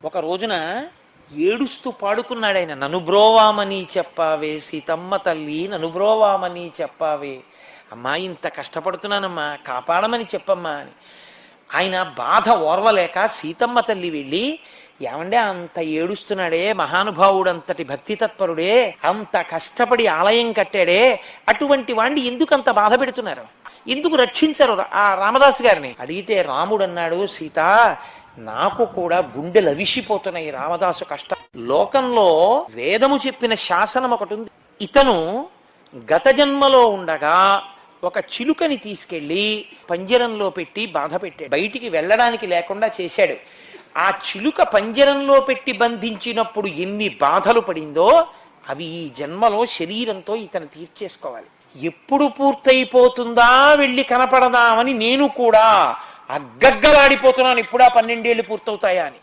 ఒక రోజున ఏడుస్తూ పాడుకున్నాడు ఆయన. నన్ను బ్రోవామని చెప్పావే సీతమ్మ తల్లి, నన్ను బ్రోవామని చెప్పావే, అమ్మా ఇంత కష్టపడుతున్నానమ్మా కాపాడమని చెప్పమ్మా అని. ఆయన బాధ ఓర్వలేక సీతమ్మ తల్లి వెళ్ళి, ఏమంటే అంత ఏడుస్తున్నాడే మహానుభావుడు, అంతటి భక్తి తత్పరుడే, అంత కష్టపడి ఆలయం కట్టాడే, అటువంటి వాణ్ణి ఎందుకు అంత బాధ పెడుతున్నారు, ఎందుకు రక్షించరు ఆ రామదాసు గారిని అడిగితే రాముడు అన్నాడు, సీత నాకు కూడా గుండెలు అవిసిపోతున్నాయి రామదాసు కష్టం. లోకంలో వేదము చెప్పిన శాసనం ఒకటి ఉంది. ఇతను గత జన్మలో ఉండగా ఒక చిలుకని తీసుకెళ్లి పంజరంలో పెట్టి బాధ పెట్టాడు, బయటికి వెళ్ళడానికి లేకుండా చేశాడు. ఆ చిలుక పంజరంలో పెట్టి బంధించినప్పుడు ఎన్ని బాధలు పడిందో అవి ఈ జన్మలో శరీరంతో ఇతను తీర్చేసుకోవాలి. ఎప్పుడు పూర్తయిపోతుందా వెళ్ళి కనపడదామని నేను కూడా అగ్గగ్గలాడిపోతున్నాను, ఇప్పుడా 12 ఏళ్ళు పూర్తవుతాయా అని.